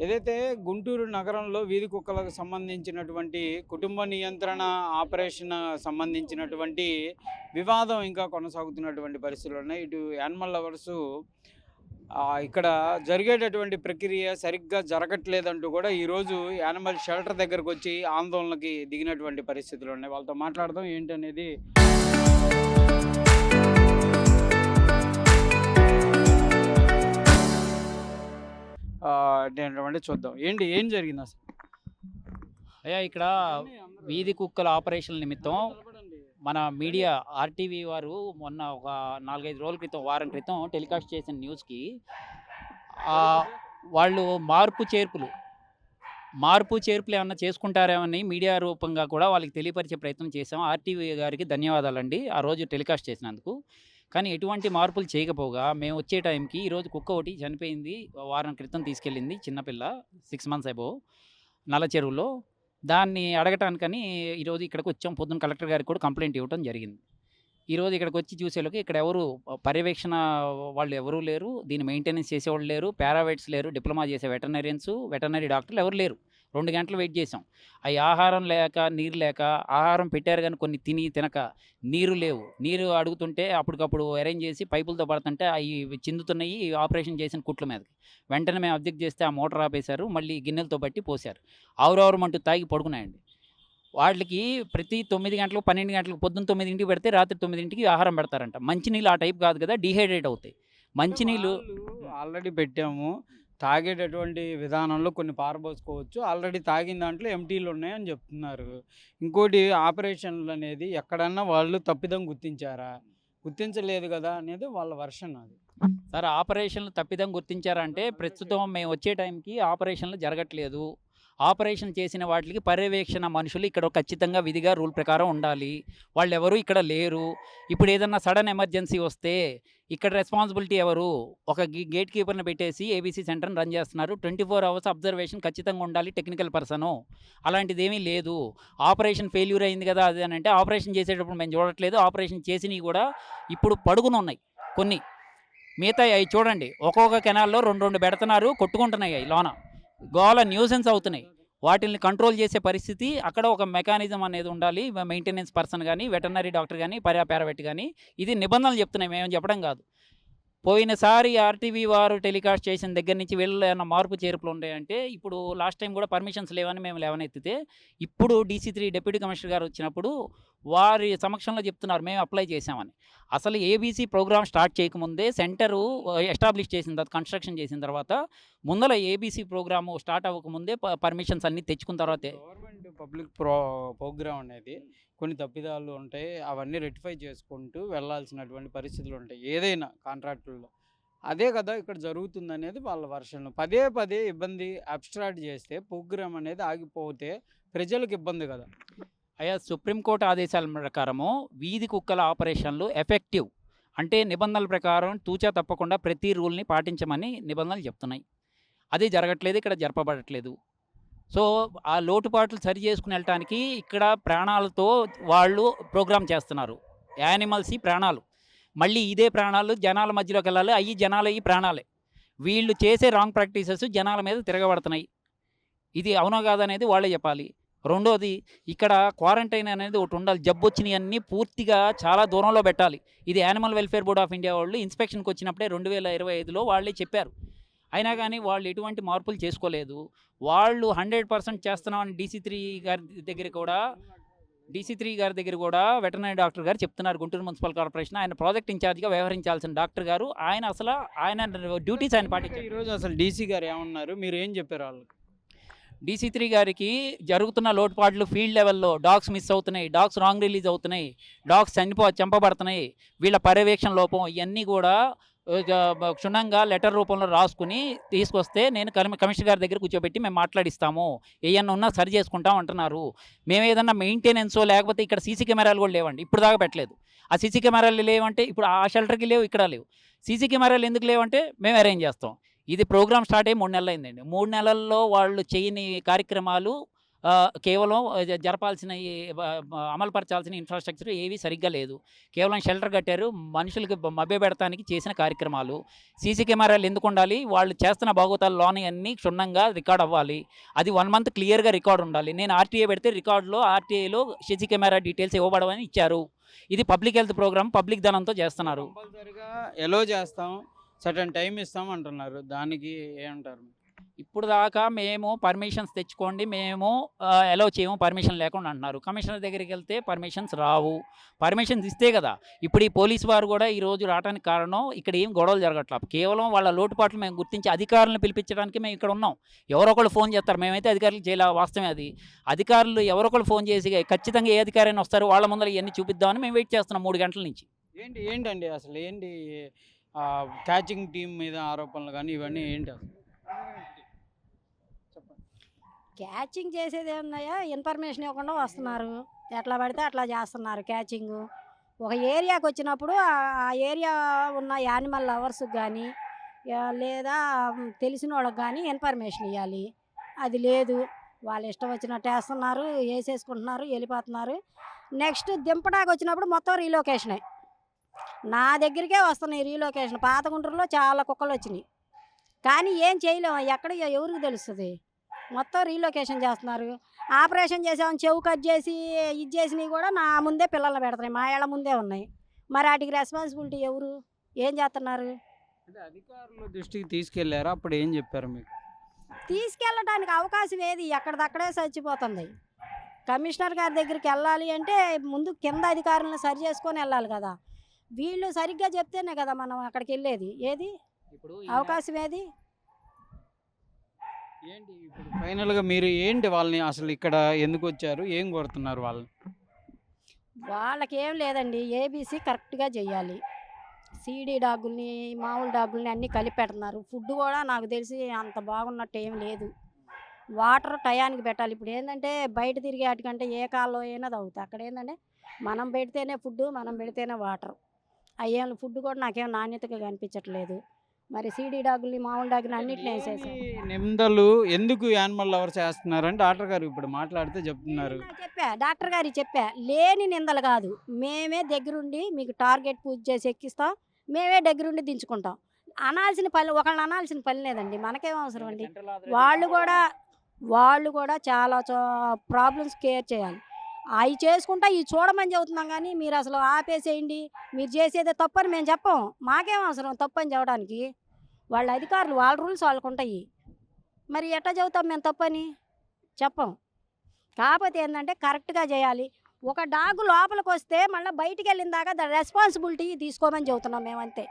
ఏదైతే గుంటూరు నగరంలో వీధి కుక్కలకు సంబంధించినటువంటి కుటుంబ నియంత్రణ ఆపరేషన్ సంబంధించినటువంటి వివాదం ఇంకా కొనసాగుతున్నటువంటి పరిస్థితులు ఉన్నాయి. ఇటు యానిమల్ లవర్సు ఇక్కడ జరిగేటటువంటి ప్రక్రియ సరిగ్గా జరగట్లేదంటూ కూడా ఈరోజు యానిమల్ షెల్టర్ దగ్గరకు వచ్చి ఆందోళనకి దిగినటువంటి పరిస్థితులు ఉన్నాయి. వాళ్ళతో మాట్లాడదాం ఏంటనేది. ఏంటంటే చూద్దాం ఏం జరిగింది అసలు. అయ్యా ఇక్కడ వీధి కుక్కల ఆపరేషన్ నిమిత్తం మన మీడియా ఆర్టీవీ వారు మొన్న ఒక 4-5 రోజుల క్రితం వారం క్రితం టెలికాస్ట్ చేసిన న్యూస్కి వాళ్ళు మార్పు చేర్పులు ఏమన్నా చేసుకుంటారేమని మీడియా రూపంగా కూడా వాళ్ళకి తెలియపరిచే ప్రయత్నం చేసాం. ఆర్టీవీ గారికి ధన్యవాదాలండి ఆ రోజు టెలికాస్ట్ చేసినందుకు. కానీ ఎటువంటి మార్పులు చేయకపోగా మేము వచ్చే టైంకి ఈరోజు కుక్క ఒకటి చనిపోయింది. వారం క్రితం తీసుకెళ్ళింది చిన్నపిల్ల, 6 మంత్స్ అబోవ్, నల్ల చెరువులో. దాన్ని అడగటానికని ఈరోజు ఇక్కడికి వచ్చాం. పొద్దున్న కలెక్టర్ గారికి కూడా కంప్లైంట్ ఇవ్వడం జరిగింది. ఈరోజు ఇక్కడికి వచ్చి చూసేలోకి ఇక్కడ ఎవరు పర్యవేక్షణ వాళ్ళు ఎవరూ లేరు, దీన్ని మెయింటెనెన్స్ చేసేవాళ్ళు లేరు, పారావెట్స్ లేరు, డిప్లొమా చేసే వెటర్నరీ డాక్టర్లు ఎవరు లేరు. 2 గంటలు వెయిట్ చేసాం. అవి ఆహారం లేక, నీరు లేక, ఆహారం పెట్టారు కానీ కొన్ని తినక నీరు లేవు. నీరు అడుగుతుంటే అప్పటికప్పుడు అరేంజ్ చేసి పైపులతో పడుతుంటే అవి చిందుతున్నాయి ఆపరేషన్ చేసిన కుట్ల మీదకి. వెంటనే మేము అబ్జెక్ట్ చేస్తే ఆ మోటార్ ఆపేశారు. మళ్ళీ గిన్నెలతో బట్టి పోశారు. ఆవురావురమంటూ తాగి పడుకున్నాయండి. వాటికి ప్రతి 9 గంటలకు 12 గంటలకు పొద్దున్న 9కి పెడితే రాత్రి 9కి ఆహారం పెడతారంట. మంచినీళ్ళు ఆ టైప్ కాదు కదా, డీహైడ్రేట్ అవుతాయి మంచినీళ్ళు. ఆల్రెడీ పెట్టాము, తాగేటటువంటి విధానంలో కొన్ని పారబోసుకోవచ్చు, ఆల్రెడీ తాగిన దాంట్లో ఎంటీలు ఉన్నాయని చెప్తున్నారు. ఇంకోటి ఆపరేషన్లు అనేది ఎక్కడన్నా వాళ్ళు తప్పిదం గుర్తించలేదు కదా అనేది వాళ్ళ వర్షన్. అది సార్, ఆపరేషన్లు తప్పిదం గుర్తించారంటే ప్రస్తుతం మేము వచ్చే టైంకి ఆపరేషన్లు జరగట్లేదు. ఆపరేషన్ చేసిన వాటికి పర్యవేక్షణ మనుషులు ఇక్కడ ఖచ్చితంగా విధిగా రూల్ ప్రకారం ఉండాలి. వాళ్ళు ఎవరు ఇక్కడ లేరు. ఇప్పుడు ఏదన్నా సడన్ ఎమర్జెన్సీ వస్తే ఇక్కడ రెస్పాన్సిబిలిటీ ఎవరు? ఒక గేట్ కీపర్ని పెట్టేసి ఏబీసీ సెంటర్ని రన్ చేస్తున్నారు. 24 అవర్స్ అబ్జర్వేషన్ ఖచ్చితంగా ఉండాలి టెక్నికల్ పర్సను. అలాంటిది ఏమీ లేదు. ఆపరేషన్ ఫెయిల్యూర్ అయింది కదా అది అని అంటే ఆపరేషన్ చేసేటప్పుడు మేము చూడట్లేదు. ఆపరేషన్ చేసినవి కూడా ఇప్పుడు పడుకుని ఉన్నాయి కొన్ని. మిగతా అవి చూడండి, ఒక్కొక్క కెనాల్లో 2 పెడుతున్నారు, కొట్టుకుంటున్నాయి. అవి లోన గోల న్యూసెన్స్ అవుతున్నాయి. వాటిని కంట్రోల్ చేసే పరిస్థితి అక్కడ ఒక మెకానిజం అనేది ఉండాలి. మెయింటెనెన్స్ పర్సన్ కానీ, వెటర్నరీ డాక్టర్ కానీ, పారావెట్ కానీ. ఇది నిబంధనలు చెప్తున్నాయి, మేము చెప్పడం కాదు. పోయినసారి ఆర్టీవీ వారు టెలికాస్ట్ చేసిన దగ్గర నుంచి వీళ్ళు ఏమైనా మార్పు చేర్పులు ఉన్నాయంటే, ఇప్పుడు లాస్ట్ టైం కూడా పర్మిషన్స్ లేవని మేము లేవనెత్తితే, ఇప్పుడు DC3 డిప్యూటీ కమిషనర్ గారు వచ్చినప్పుడు వారి సమక్షంలో చెప్తున్నారు మేము అప్లై చేసామని. అసలు ఏబీసీ ప్రోగ్రామ్ స్టార్ట్ చేయకముందే సెంటరు ఎస్టాబ్లిష్ చేసిన తర్వాత, కన్స్ట్రక్షన్ చేసిన తర్వాత, ముందర ఏబీసీ ప్రోగ్రాము స్టార్ట్ అవ్వకముందే పర్మిషన్స్ అన్నీ తెచ్చుకున్న తర్వాతే. గవర్నమెంట్ పబ్లిక్ ప్రోగ్రామ్ అనేది కొన్ని తప్పిదాలు ఉంటాయి, అవన్నీ రెక్టిఫై చేసుకుంటూ వెళ్ళాల్సినటువంటి పరిస్థితులు ఉంటాయి ఏదైనా కాంట్రాక్టుల్లో. అదే కదా ఇక్కడ జరుగుతుందనేది వాళ్ళ వర్షన్. పదే ఇబ్బంది అబ్స్ట్రాక్ట్ చేస్తే ప్రోగ్రామ్ అనేది ఆగిపోతే ప్రజలకు ఇబ్బంది కదా. అయ్యా, సుప్రీంకోర్టు ఆదేశాల ప్రకారము వీధి కుక్కల ఆపరేషన్లు ఎఫెక్టివ్ అంటే నిబంధనల ప్రకారం తూచా తప్పకుండా ప్రతి రూల్ని పాటించమని నిబంధనలు చెప్తున్నాయి. అది జరగట్లేదు, ఇక్కడ జరపబడట్లేదు. సో ఆ లోటుపాట్లు సరి చేసుకుని వెళ్ళటానికి ఇక్కడ ప్రాణాలతో వాళ్ళు ప్రోగ్రామ్ చేస్తున్నారు. యానిమల్స్ ప్రాణాలు, మళ్ళీ ఇదే ప్రాణాలు జనాల మధ్యలోకి వెళ్ళాలి. అయ్యి జనాలు అయ్యి ప్రాణాలే. వీళ్ళు చేసే రాంగ్ ప్రాక్టీసెస్ జనాల మీద తిరగబడుతున్నాయి. ఇది అవునా కాదనేది వాళ్ళే చెప్పాలి. రెండోది, ఇక్కడ క్వారంటైన్ అనేది ఒకటి ఉండాలి. జబ్బు వచ్చినవి అన్నీ పూర్తిగా చాలా దూరంలో పెట్టాలి. ఇది animal welfare board of India వాళ్ళు ఇన్స్పెక్షన్కి వచ్చినప్పుడే 2025లో వాళ్ళే చెప్పారు. అయినా కానీ వాళ్ళు ఎటువంటి మార్పులు చేసుకోలేదు. వాళ్ళు 100% చేస్తున్నామని డీసీ3 గారి దగ్గర కూడా వెటర్నరీ డాక్టర్ గారు చెప్తున్నారు. గుంటూరు మున్సిపల్ కార్పొరేషన్ ఆయన ప్రాజెక్ట్ ఇన్ఛార్జ్గా వ్యవహరించాల్సిన డాక్టర్ గారు, ఆయన డ్యూటీస్ ఆయన పాటించారు. ఈరోజు అసలు డీసీ గారు ఏమన్నారు, మీరు ఏం చెప్పారు వాళ్ళకి? DC3 గారికి జరుగుతున్న లోటుపాట్లు ఫీల్డ్ లెవెల్లో డాగ్స్ మిస్ అవుతున్నాయి, డాగ్స్ రాంగ్ రిలీజ్ అవుతున్నాయి, డాగ్స్ చంపబడుతున్నాయి, వీళ్ళ పర్యవేక్షణ లోపం, ఇవన్నీ కూడా క్షుణ్ణంగా లెటర్ రూపంలో రాసుకుని తీసుకొస్తే నేను కమిషనర్ గారి దగ్గర కూర్చోబెట్టి మేము మాట్లాడిస్తాము, ఏమన్నా ఉన్నా సరి చేసుకుంటాం అంటున్నారు. మేము ఏదన్నా మెయింటెనెన్సో లేకపోతే ఇక్కడ సీసీ కెమెరాలు కూడా లేవండి, ఇప్పుడు దాకా పెట్టలేదు. ఆ సీసీ కెమెరాలు లేవంటే ఇప్పుడు ఆ షెల్టర్కి లేవు, ఇక్కడ లేవు. సీసీ కెమెరాలు ఎందుకు లేవంటే మేము అరేంజ్ చేస్తాం. ఇది ప్రోగ్రామ్ స్టార్ట్ అయ్యి 3 నెలలు అయిందండి. 3 నెలల్లో వాళ్ళు చేయని కార్యక్రమాలు కేవలం జరపాల్సిన అమలుపరచాల్సిన ఇన్ఫ్రాస్ట్రక్చర్ ఏవి సరిగ్గా లేదు. కేవలం షెల్టర్ కట్టారు. మనుషులకి మభ్యపెడతానికి చేసిన కార్యక్రమాలు. సీసీ కెమెరాలు ఎందుకు ఉండాలి? వాళ్ళు చేస్తున్న బాగోతాల్లోని అన్నీ క్షుణ్ణంగా రికార్డ్ అవ్వాలి. అది 1 మంత్ క్లియర్గా రికార్డ్ ఉండాలి. నేను ఆర్టీఏ పెడితే రికార్డులో ఆర్టీఏలో సీసీ కెమెరా డీటెయిల్స్ ఇవ్వబడమని ఇచ్చారు. ఇది పబ్లిక్ హెల్త్ ప్రోగ్రామ్, పబ్లిక్ ధనంతో చేస్తున్నారు. కంపల్సరిగా ఎలో చేస్తాం, సర్టన్ టైం ఇస్తాం అంటున్నారు. దానికి ఏమంటారు? ఇప్పుడు దాకా మేము పర్మిషన్స్ తెచ్చుకోండి, మేము అలౌ చేయము పర్మిషన్ లేకుండా అంటున్నారు. కమిషనర్ దగ్గరికి వెళ్తే పర్మిషన్స్ రావు. పర్మిషన్స్ ఇస్తే కదా. ఇప్పుడు ఈ పోలీసు వారు కూడా ఈరోజు రావడానికి కారణం ఇక్కడ ఏం గొడవలు జరగట్లేదు. కేవలం వాళ్ళ లోటుపాట్లు మేము గుర్తించి అధికారులను పిలిపించడానికి మేము ఇక్కడ ఉన్నాం. ఎవరో ఒకళ్ళు ఫోన్ చేస్తారు, మేమైతే అధికారులకు చేయలే, వాస్తవమే అది. అధికారులు ఎవరో ఒకళ్ళు ఫోన్ చేసి ఖచ్చితంగా ఏ అధికారైనా వస్తారు, వాళ్ళ ముందర ఇవన్నీ చూపిద్దామని మేము వెయిట్ చేస్తున్నాం 3 గంటల నుంచి. ఏంటండి అసలు ఏంటి క్యాచింగ్ టీం మీద ఆరోపణలు కానీ ఇవన్నీ ఏంటి అసలు? క్యాచింగ్ చేసేది ఏమన్నాయా, ఇన్ఫర్మేషన్ ఇవ్వకుండా వస్తున్నారు, ఎట్లా పడితే అట్లా చేస్తున్నారు క్యాచింగ్. ఒక ఏరియాకి వచ్చినప్పుడు ఆ ఏరియా ఉన్న యానిమల్ లవర్స్కి కానీ లేదా తెలిసిన వాళ్ళకి కానీ ఇన్ఫర్మేషన్ ఇవ్వాలి. అది లేదు. వాళ్ళు ఇష్టం వచ్చినట్టు వేస్తున్నారు, వేసేసుకుంటున్నారు, వెళ్ళిపోతున్నారు. నెక్స్ట్ దింపడానికి వచ్చినప్పుడు మొత్తం రీలొకేషనే. నా దగ్గరికే వస్తున్నాయి రీలొకేషన్. పాత గుంటూరులో చాలా కుక్కలు వచ్చినాయి, కానీ ఏం చేయలేము. ఎక్కడ ఎవరికి తెలుస్తుంది? మొత్తం రీలొకేషన్ చేస్తున్నారు. ఆపరేషన్ చేసామని చెవు కట్ చేసి ఇది చేసినవి కూడా నా ముందే పిల్లల్ని పెడుతున్నాయి, మా ఏళ్ళ ముందే ఉన్నాయి. మరి వాటికి రెస్పాన్సిబిలిటీ ఎవరు? ఏం చేస్తున్నారు? అంటే అధికారుల దృష్టికి తీసుకెళ్లారా? అప్పుడు ఏం చెప్పారు మీకు? తీసుకెళ్ళడానికి అవకాశం ఏది? ఎక్కడిదక్కడే చచ్చిపోతుంది. కమిషనర్ గారి దగ్గరికి వెళ్ళాలి అంటే ముందు కింద అధికారులను సరి చేసుకొని వెళ్ళాలి కదా. వీళ్ళు సరిగ్గా చెప్తేనే కదా మనం అక్కడికి వెళ్ళేది. ఏది ఇప్పుడు అవకాశం ఏది? ఏంటి ఇప్పుడు ఫైనల్గా మీరు ఏంటి వాళ్ళని అసలు ఇక్కడ ఎందుకు వచ్చారు? ఏం కోరుతున్నారు వాళ్ళని? వాళ్ళకి ఏం లేదండి, ఏబీసీ కరెక్ట్గా చెయ్యాలి. సీడీ డాగుల్ని మామూలు డాగుల్ని అన్నీ కలిపి పెడుతున్నారు. ఫుడ్ కూడా నాకు తెలిసి అంత బాగున్నట్టు ఏం లేదు. వాటర్ టయానికి పెట్టాలి. ఇప్పుడు ఏంటంటే బయట తిరిగే వాటికంటే ఏ కాల్లో అయినా తాగుతాయి. అక్కడ ఏంటంటే మనం పెడితేనే ఫుడ్, మనం పెడితేనే వాటర్. అయ్యేం ఫుడ్ కూడా నాకేం నాణ్యతగా కనిపించట్లేదు. మరి సీడీ డాగుల్ని మామూలు డాగుల్ని అన్నిటిని వేసేసాం. నిందలు ఎందుకు యానిమల్ లవర్స్ చేస్తున్నారని డాక్టర్ గారు ఇప్పుడు మాట్లాడితే చెప్తున్నారు. చెప్పా, డాక్టర్ గారికి చెప్పా, లేని నిందలు కాదు, మేమే దగ్గరుండి మీకు టార్గెట్ పూజ చేసి ఎక్కిస్తాం, మేమే దగ్గరుండి దించుకుంటాం. అనాల్సిన పని ఒకళ్ళని అనాల్సిన పని లేదండి, మనకేం అవసరం అండి. వాళ్ళు కూడా చాలా ప్రాబ్లమ్స్ కేర్ చేయాలి. అవి చేసుకుంటా ఇవి చూడమని చెబుతున్నాం, కానీ మీరు అసలు ఆపేసేయండి, మీరు చేసేదే తప్పని మేము చెప్పం. మాకేం అవసరం తప్పని చెప్పడానికి? వాళ్ళ అధికారులు వాళ్ళ రూల్స్ వాళ్ళకు ఉంటాయి. మరి ఎట్లా చెబుతాం మేము తప్పని? చెప్పం. కాకపోతే ఏంటంటే కరెక్ట్గా చేయాలి. ఒక డాగు లోపలికి వస్తే మళ్ళీ బయటికి వెళ్ళిన దాకా ద రెస్పాన్సిబిలిటీ తీసుకోమని చెబుతున్నాం మేమంతే.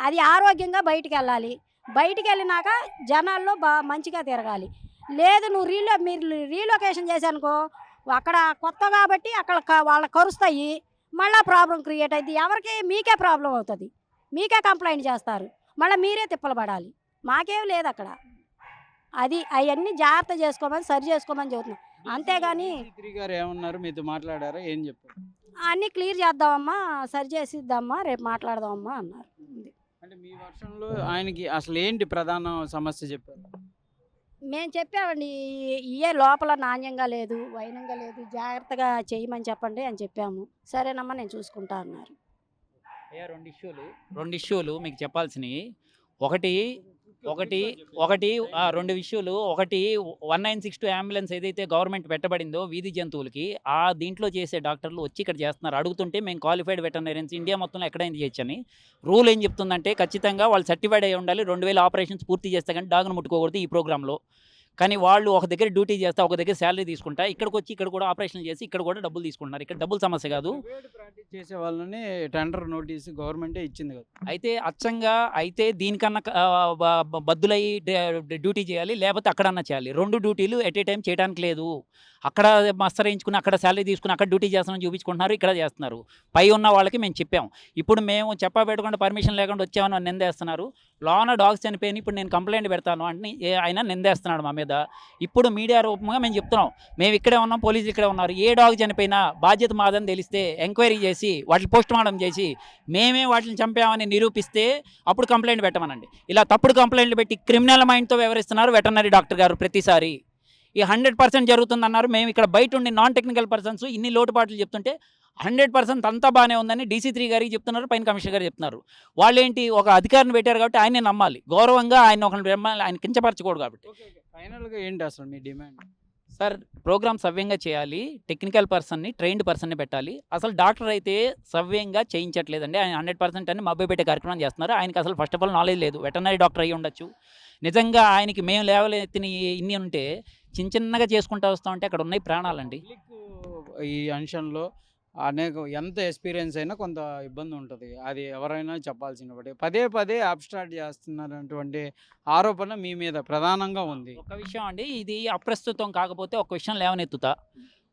అది ఆరోగ్యంగా బయటికి వెళ్ళాలి. బయటికి వెళ్ళినాక జనాల్లో మంచిగా తిరగాలి. లేదు మీరు రీలొకేషన్ చేశానుకో, అక్కడ కొత్త కాబట్టి అక్కడ వాళ్ళకి కరుస్తాయి, మళ్ళీ ప్రాబ్లం క్రియేట్ అయింది. ఎవరికి? మీకే ప్రాబ్లం అవుతుంది, మీకే కంప్లైంట్ చేస్తారు, మళ్ళీ మీరే తిప్పలు పడాలి. మాకేం లేదు అక్కడ. అది అవన్నీ జాగ్రత్త చేసుకోమని సరి చేసుకోమని చెబుతున్నాం, అంతేగాని. గారు ఏమన్నారు? మీతో మాట్లాడారా? ఏం చెప్పారు? అన్నీ క్లియర్ చేద్దామమ్మా, సరి చేసిద్దామమ్మా, రేపు మాట్లాడదామమ్మా అన్నారు. అంటే మీ వర్షంలో ఆయనకి అసలు ఏంటి ప్రధాన సమస్య చెప్పారు? మేము చెప్పామండి, ఇయే లోపల నాణ్యంగా లేదు, వైనంగా లేదు, జాగ్రత్తగా చేయమని చెప్పండి అని చెప్పాము. సరేనమ్మా నేను చూసుకుంటా అన్నారు. అయ్యా 2 ఇష్యూలు మీకు చెప్పాల్సినవి. ఒకటి 2 ఇష్యూలు. ఒకటి 1962 అంబులెన్స్ ఏదైతే గవర్నమెంట్ పెట్టబడిందో వీధి జంతువులకి, ఆ దీంట్లో చేసే డాక్టర్లు వచ్చి ఇక్కడ చేస్తున్నారు. అడుగుతుంటే మేము క్వాలిఫైడ్ వెటర్నరీన్స్ ఇండియా మొత్తంలో ఎక్కడైనా చేయొచ్చని. రూల్ ఏం చెప్తుందంటే ఖచ్చితంగా వాళ్ళు సర్టిఫైడ్ అయి ఉండాలి. 2000 ఆపరేషన్స్ పూర్తి చేస్తే కానీ డాగ్ను ముట్టుకోకూడదు ఈ ప్రోగ్రాంలో. కానీ వాళ్ళు ఒక దగ్గర డ్యూటీ చేస్తా, ఒక దగ్గర శాలరీ తీసుకుంటా, ఇక్కడికి వచ్చి ఇక్కడ కూడా ఆపరేషన్ చేసి ఇక్కడ కూడా డబ్బులు తీసుకుంటున్నారు. ఇక్కడ డబ్బుల సమస్య కాదు. ప్రాక్టీస్ చేసే వాళ్ళని టెండర్ నోటీస్ గవర్నమెంటే ఇచ్చింది కదా. అయితే అచ్చంగా అయితే దీనికన్నా బద్దులై డ్యూటీ చేయాలి, లేకపోతే అక్కడన్నా చేయాలి. 2 డ్యూటీలు ఎట్ ఏ టైం చేయడానికి లేదు. అక్కడ మస్తర్ వేయించుకుని అక్కడ శాలరీ తీసుకుని అక్కడ డ్యూటీ చేస్తామని చూపించుకుంటున్నారు, ఇక్కడ చేస్తున్నారు. పై ఉన్న వాళ్ళకి మేము చెప్పాం. ఇప్పుడు మేము చెప్పబెట్టకుండా పర్మిషన్ లేకుండా వచ్చామని నిందేస్తున్నారు. లోన డాగ్స్ చనిపోయిన ఇప్పుడు నేను కంప్లైంట్ పెడతాను అంటే ఆయన నిందేస్తున్నాడు మా మీద. ఇప్పుడు మీడియా రూపంగా మేము చెప్తున్నాం, మేము ఇక్కడే ఉన్నాం, పోలీసులు ఇక్కడే ఉన్నారు. ఏ డాగ్ చనిపోయినా బాధ్యత మాదని తెలిస్తే ఎంక్వైరీ చేసి వాటిని పోస్ట్ మార్టం చేసి మేమే వాటిని చంపామని నిరూపిస్తే అప్పుడు కంప్లైంట్ పెట్టమనండి. ఇలా తప్పుడు కంప్లైంట్లు పెట్టి క్రిమినల్ మైండ్తో వ్యవహరిస్తున్నారు వెటర్నరీ డాక్టర్ గారు ప్రతిసారి. ఈ 100% జరుగుతుందన్నారు. మేము ఇక్కడ బయట ఉండి నాన్ టెక్నికల్ పర్సన్స్ ఇన్ని లోటుపాట్లు చెప్తుంటే 100% అంతా బాగానే ఉందని DC3 గారికి చెప్తున్నారు, పైన కమిషనర్ గారు చెప్తున్నారు. వాళ్ళేంటి ఒక అధికారిని పెట్టారు కాబట్టి ఆయనే నమ్మాలి, గౌరవంగా ఆయన ఒకరిని నమ్మాలి, ఆయన కించపరచకూడదు కాబట్టి. ఫైనల్గా ఏంటి అసలు మీ డిమాండ్? సార్ ప్రోగ్రామ్ సవ్యంగా చేయాలి, టెక్నికల్ పర్సన్ని ట్రైన్డ్ పర్సన్ని పెట్టాలి. అసలు డాక్టర్ అయితే సవ్యంగా చేయించట్లేదండి. ఆయన 100% అని మభ్యపెట్టే కార్యక్రమం చేస్తున్నారు. ఆయనకి అసలు ఫస్ట్ ఆఫ్ ఆల్ నాలెడ్జ్ లేదు, వెటర్నరీ డాక్టర్ అయ్యి ఉండొచ్చు. నిజంగా ఆయనకి మేము లేవలెత్తిన ఇన్ని ఉంటే చిన్నగా చేసుకుంటూ వస్తూ ఉంటే అక్కడ ఉన్నాయి ప్రాణాలండి. ఈ అంశంలో ఎంత ఎక్స్పీరియన్స్ అయినా కొంత ఇబ్బంది ఉంటుంది, అది ఎవరైనా చెప్పాల్సిన పదే పదే అబ్స్ట్రాక్ట్ చేస్తున్నారన్నటువంటి ఆరోపణ మీ మీద ప్రధానంగా ఉంది. ఒక విషయం అండి, ఇది అప్రస్తుతం కాకపోతే ఒక విషయం లేవనెత్తుతా.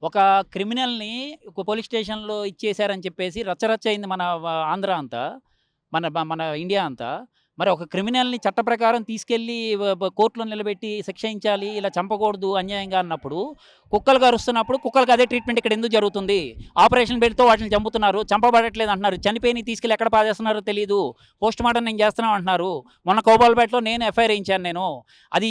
ఒక క్రిమినల్ని ఒక పోలీస్ స్టేషన్లో ఇచ్చేశారని చెప్పేసి రచ్చరచ్చ అయింది మన ఆంధ్ర అంతా, మన ఇండియా అంతా. మరి ఒక క్రిమినల్ని చట్ట ప్రకారం తీసుకెళ్ళి కోర్టులో నిలబెట్టి శిక్షించాలి, ఇలా చంపకూడదు అన్యాయంగా అన్నప్పుడు కుక్కలు కరుస్తున్నప్పుడు కుక్కలకు అదే ట్రీట్మెంట్ ఇక్కడ ఎందుకు జరుగుతుంది? ఆపరేషన్ పెడితే వాటిని చంపుతున్నారు, చంపబడట్లేదు అంటున్నారు. చనిపోయి తీసుకెళ్ళి ఎక్కడ పాదేస్తున్నారో తెలియదు, పోస్ట్ మార్టం నేను చేస్తున్నాం అంటున్నారు. మొన్న కోబాల్పేటలో నేను ఎఫ్ఐఆర్ వేయించాను నేను, అది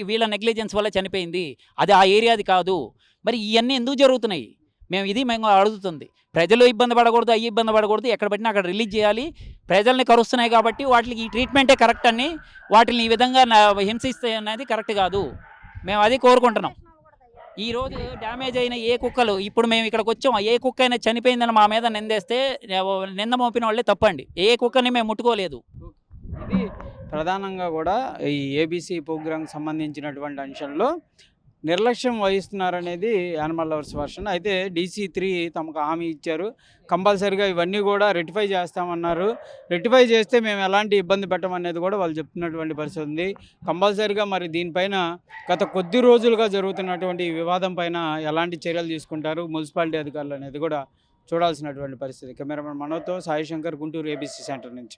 వీళ్ళ నెగ్లిజెన్స్ వల్ల చనిపోయింది, అది ఆ ఏరియాది కాదు. మరి ఇవన్నీ ఎందుకు జరుగుతున్నాయి? మేము అడుగుతుంది. ప్రజలు ఇబ్బంది పడకూడదు, అయ్యి ఇబ్బంది పడకూడదు, ఎక్కడ పెట్టినా అక్కడ రిలీజ్ చేయాలి. ప్రజల్ని కరుస్తున్నాయి కాబట్టి వాటికి ఈ ట్రీట్మెంటే కరెక్ట్ అని, వాటిని ఈ విధంగా హింసిస్తే అనేది కరెక్ట్ కాదు. మేము అది కోరుకుంటున్నాం. ఈరోజు డ్యామేజ్ అయిన ఏ కుక్కలు, ఇప్పుడు మేము ఇక్కడికి వచ్చాం, ఏ కుక్క అయినా చనిపోయిందని మా మీద నిందేస్తే నింద మోపిన వాళ్ళే తప్పండి. ఏ కుక్కని మేము ముట్టుకోలేదు. ఇది ప్రధానంగా కూడా ఈ ఏబీసీ ప్రోగ్రాంకి సంబంధించినటువంటి అంశంలో నిర్లక్ష్యం వహిస్తున్నారనేది యానిమల్ లవర్స్ వర్షన్. అయితే DC3 తమకు హామీ ఇచ్చారు, కంపల్సరీగా ఇవన్నీ కూడా రెక్టిఫై చేస్తామన్నారు. రెక్టిఫై చేస్తే మేము ఎలాంటి ఇబ్బంది పెట్టమనేది కూడా వాళ్ళు చెప్తున్నటువంటి పరిస్థితి ఉంది. కంపల్సరీగా మరి దీనిపైన గత కొద్ది రోజులుగా జరుగుతున్నటువంటి ఈ వివాదం పైన ఎలాంటి చర్యలు తీసుకుంటారు మున్సిపాలిటీ అధికారులు అనేది కూడా చూడాల్సినటువంటి పరిస్థితి. కెమెరామెన్ మనోజ్తో సాయి శంకర్, గుంటూరు ABC సెంటర్ నుంచి.